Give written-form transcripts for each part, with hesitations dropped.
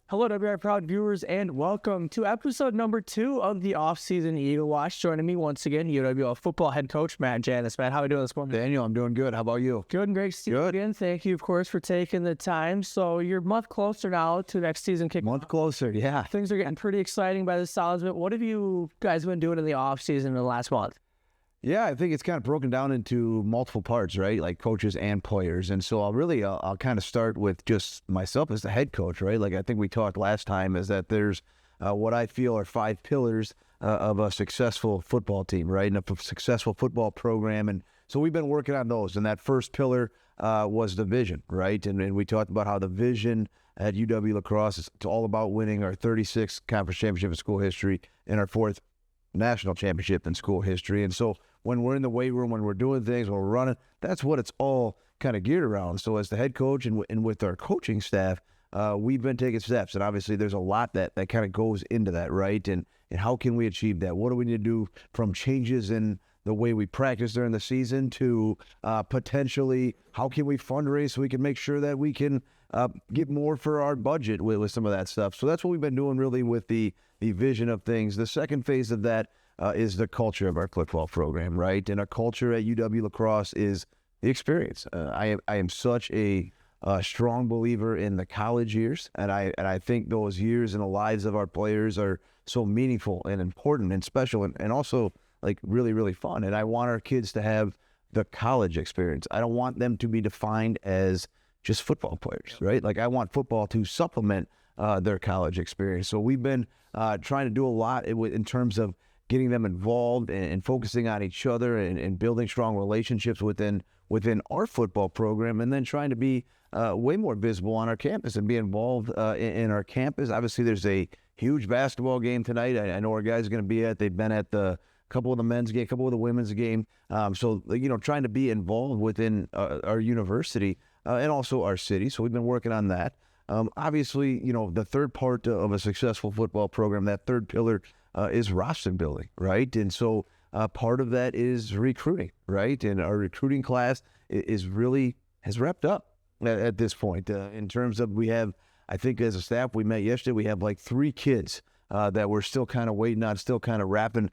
Hello, WI Proud viewers, and welcome to episode number 2 of the off-season Eagle Watch. Joining me once again, UWL football head coach Matt Janus. Matt, how are you doing this morning? Daniel, I'm doing good. How about you? Good and great to see you again. Thank you, of course, for taking the time. So you're a month closer now to next season kickoff. Month closer, yeah. Things are getting pretty exciting by the sounds of it. What have you guys been doing in the off-season in the last month? Yeah, I think it's kind of broken down into multiple parts, right? Like coaches and players. And so I'll kind of start with just myself as the head coach, right? Like I think we talked last time is that there's what I feel are 5 pillars of a successful football team, right? And a successful football program. And so we've been working on those. And that first pillar was the vision, right? And we talked about how the vision at UW La Crosse is it's all about winning our 36th conference championship in school history and our 4th national championship in school history. And so when we're in the weight room, when we're doing things, when we're running, that's what it's all kind of geared around. So as the head coach and with our coaching staff, we've been taking steps. And obviously there's a lot that kind of goes into that, right? And how can we achieve that? What do we need to do from changes in the way we practice during the season to potentially how can we fundraise so we can make sure that we can get more for our budget with some of that stuff. So that's what we've been doing really with the vision of things. The second phase of that is the culture of our football program, right? And our culture at UW La Crosse is the experience. I am such a strong believer in the college years, and I think those years in the lives of our players are so meaningful and important and special and also like really, really fun. And I want our kids to have the college experience. I don't want them to be defined as just football players, right? Like I want football to supplement their college experience. So we've been trying to do a lot in terms of getting them involved and focusing on each other and building strong relationships within our football program, and then trying to be way more visible on our campus and be involved in our campus. Obviously, there's a huge basketball game tonight. I know our guys are going to be at. They've been at a couple of the men's game, a couple of the women's game. So, trying to be involved within our university and also our city. So we've been working on that. Obviously, the third part of a successful football program, that third pillar is roster building, right? And so part of that is recruiting, right? And our recruiting class has wrapped up at this point in terms of we have, I think as a staff, we met yesterday, we have like 3 kids that we're still kind of waiting on, still kind of wrapping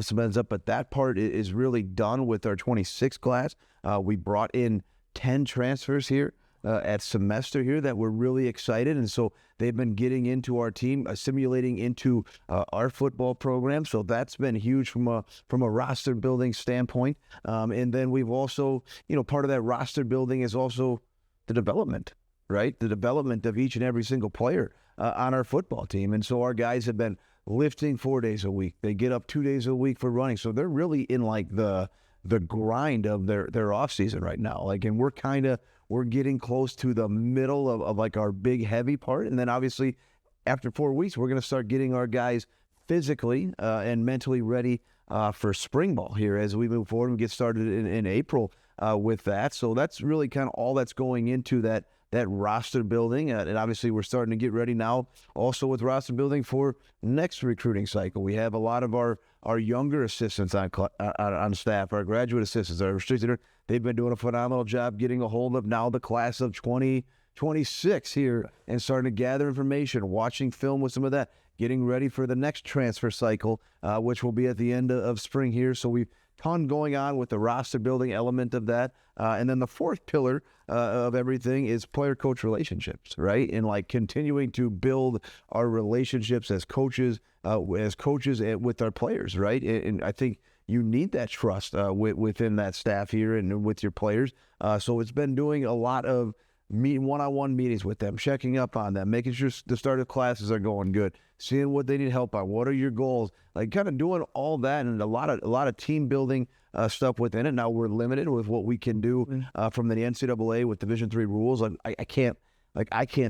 some ends up. But that part is really done with our 26 class. We brought in 10 transfers here at semester here that we're really excited. And so they've been getting into our team, assimilating into our football program. So that's been huge from a roster building standpoint. And then we've also, part of that roster building is also the development, right? The development of each and every single player on our football team. And so our guys have been lifting 4 days a week. They get up 2 days a week for running. So they're really in like the grind of their off season right now. Like, and we're getting close to the middle of like our big heavy part. And then obviously after 4 weeks, we're going to start getting our guys physically and mentally ready for spring ball here as we move forward and get started in April with that. So that's really kind of all that's going into that roster building. And obviously we're starting to get ready now also with roster building for next recruiting cycle. We have a lot of our younger assistants on staff, our graduate assistants, our restricted. They've been doing a phenomenal job getting a hold of now the class of 2026 here and starting to gather information, watching film with some of that, getting ready for the next transfer cycle, which will be at the end of spring here. So we've ton going on with the roster building element of that. And then the fourth pillar of everything is player-coach relationships, right? And like continuing to build our relationships as coaches with our players, right? And I think you need that trust within that staff here and with your players. So it's been doing a lot of one-on-one meetings with them, checking up on them, making sure the start of classes are going good, seeing what they need help on, what are your goals, like kind of doing all that and a lot of team building stuff within it. Now we're limited with what we can do from the NCAA with Division III rules. I can't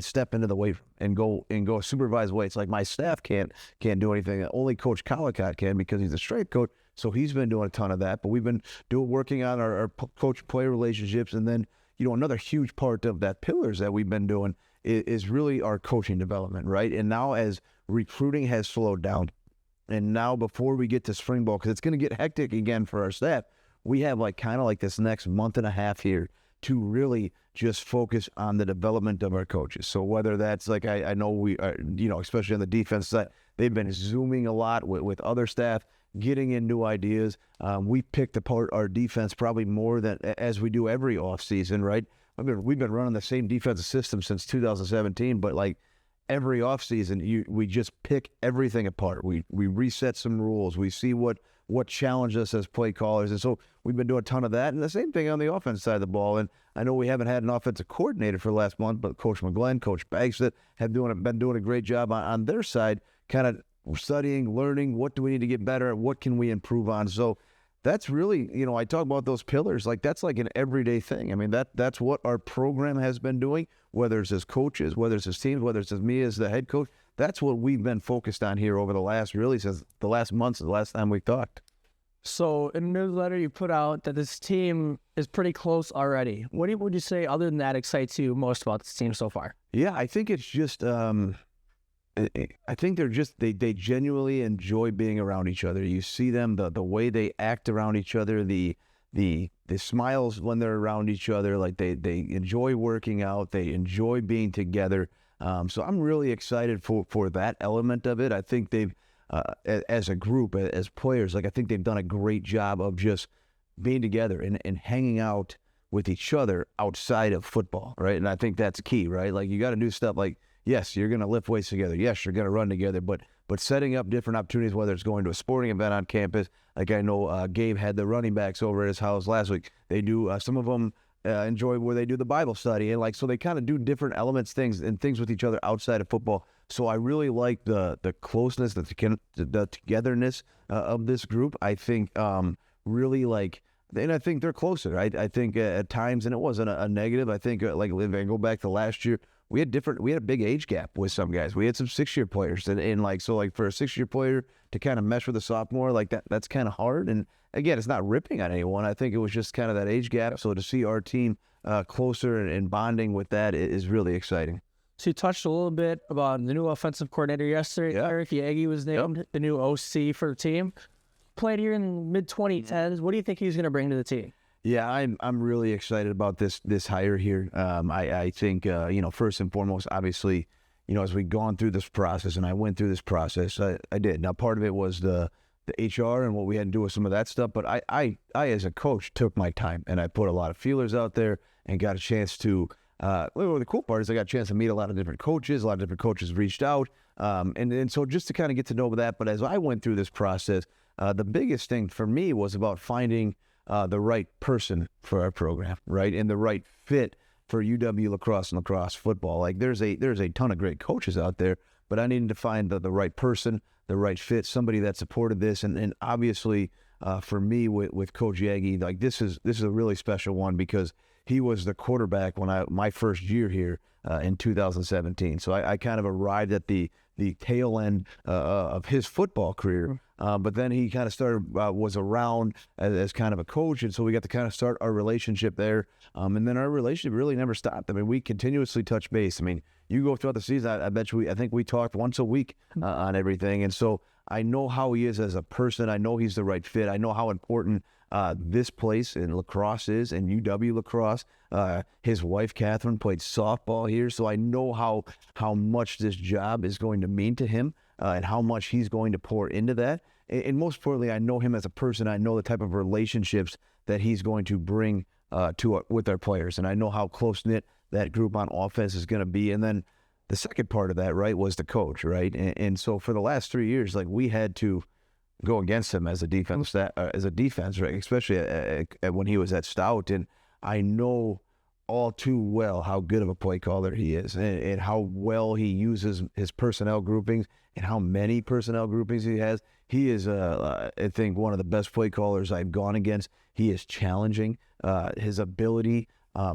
step into the weight and go supervise weights. Like my staff can't do anything. Only Coach Collicott can because he's a strength coach. So he's been doing a ton of that. But we've been working on our coach-player relationships. And then, another huge part of that pillars that we've been doing is really our coaching development, right? And now as recruiting has slowed down, and now before we get to spring ball, because it's going to get hectic again for our staff, we have kind of this next month and a half here to really just focus on the development of our coaches. So whether that's like, I know we are, especially on the defense side, they've been Zooming a lot with other staff, getting in new ideas. We picked apart our defense probably more than as we do every offseason, right? We've been running the same defensive system since 2017, but like every offseason, we just pick everything apart. We reset some rules. We see what challenged us as play callers. And so we've been doing a ton of that. And the same thing on the offense side of the ball. And I know we haven't had an offensive coordinator for the last month, but Coach McGlenn, Coach Bagstead have been doing a great job on their side, kind of studying, learning, what do we need to get better at, what can we improve on. So that's really, I talk about those pillars, like that's like an everyday thing. I mean, that's what our program has been doing, whether it's as coaches, whether it's as teams, whether it's as me as the head coach. That's what we've been focused on here over the last, really since the last month, since the last time we talked. So in a newsletter you put out that this team is pretty close already. What would you say other than that excites you most about this team so far? Yeah, I think it's just, I think they genuinely enjoy being around each other. You see them, the way they act around each other, the smiles when they're around each other, like they enjoy working out, they enjoy being together. So I'm really excited for that element of it. I think they've, as a group, as players, like I think they've done a great job of just being together and hanging out with each other outside of football, right? And I think that's key, right? Like you got to do stuff like, yes, you're going to lift weights together. Yes, you're going to run together, but setting up different opportunities, whether it's going to a sporting event on campus, like I know Gabe had the running backs over at his house last week. They do, some of them enjoy where they do the Bible study, and like so they kind of do different elements, things with each other outside of football. So I really like the closeness, the togetherness of this group. I think really like, and I think they're closer. I think at times, and it wasn't a negative. I think like if I go back to last year, we had a big age gap with some guys. We had some 6-year players, and like so like for a 6-year player to kind of mesh with a sophomore like that's kind of hard. And again, it's not ripping on anyone. I think it was just kind of that age gap. So to see our team closer and bonding with that is really exciting. So you touched a little bit about the new offensive coordinator yesterday. Yeah. Eric Yagi was named the new OC for the team. Played here in the mid-2010s. What do you think he's going to bring to the team? Yeah, I'm really excited about this hire here. I think first and foremost, obviously, as we've gone through this process, and I went through this process, I did. Now, part of it was the HR and what we had to do with some of that stuff, but I as a coach took my time and I put a lot of feelers out there and got a chance to. The cool part is I got a chance to meet a lot of different coaches. A lot of different coaches reached out, and so just to kind of get to know that. But as I went through this process, the biggest thing for me was about finding the right person for our program, right, and the right fit for UW lacrosse and lacrosse football. Like there's a ton of great coaches out there, but I needed to find the right person, the right fit, somebody that supported this, and obviously for me with Coach Yagi, like this is a really special one because he was the quarterback when my first year here in 2017. So I kind of arrived at the tail end of his football career. But then he kind of started, was around as kind of a coach. And so we got to kind of start our relationship there. And then our relationship really never stopped. I mean, we continuously touch base. I mean, you go throughout the season, I think we talked once a week on everything. And so I know how he is as a person. I know he's the right fit. I know how important this place in lacrosse is, and UW lacrosse. His wife, Catherine, played softball here. So I know how much this job is going to mean to him and how much he's going to pour into that. And most importantly, I know him as a person. I know the type of relationships that he's going to bring with our players. And I know how close-knit that group on offense is going to be. And then the second part of that, right, was the coach, right? And so for the last 3 years, like we had to go against him as a defense, right? Especially when he was at Stout. And I know all too well how good of a play caller he is and how well he uses his personnel groupings and how many personnel groupings he has. He is, I think, one of the best play callers I've gone against. He is challenging. His ability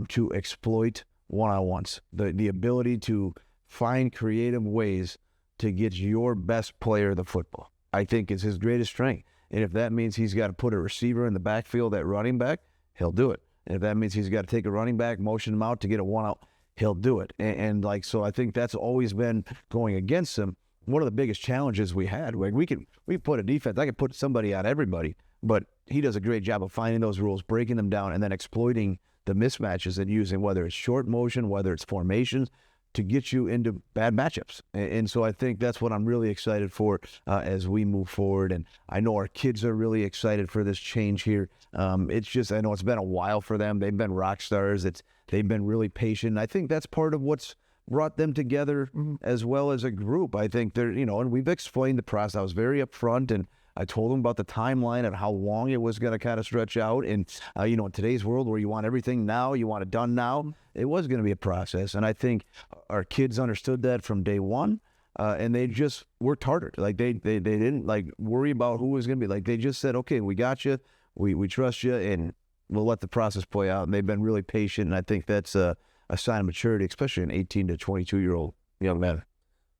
to exploit one-on-ones, the ability to find creative ways to get your best player the football, I think is his greatest strength. And if that means he's got to put a receiver in the backfield at running back, he'll do it. And if that means he's got to take a running back, motion him out to get a one out, he'll do it. And like, so I think that's always been going against him. One of the biggest challenges we had, like we put a defense, I could put somebody on everybody, but he does a great job of finding those rules, breaking them down, and then exploiting the mismatches and using whether it's short motion, whether it's formations, to get you into bad matchups. And so I think that's what I'm really excited for as we move forward. And I know our kids are really excited for this change here. It's just, I know it's been a while for them. They've been rock stars. They've been really patient. And I think that's part of what's brought them together as well as a group. I think they're, and we've explained the process. I was very upfront, and I told them about the timeline and how long it was going to kind of stretch out. And, in today's world where you want everything now, you want it done now, it was going to be a process. And I think our kids understood that from day one. And they just worked harder. Like they didn't worry about who was going to be. Like they just said, okay, we got you. We trust you, and we'll let the process play out. And they've been really patient. And I think that's a sign of maturity, especially an 18 to 22-year-old young man.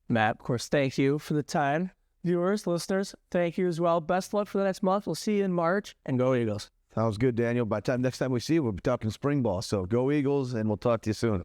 Matt, of course, thank you for the time. Viewers, listeners, thank you as well. Best luck for the next month. We'll see you in March, and go Eagles. Sounds good, Daniel. By the time next time we see you, we'll be talking spring ball. So go Eagles, and we'll talk to you soon.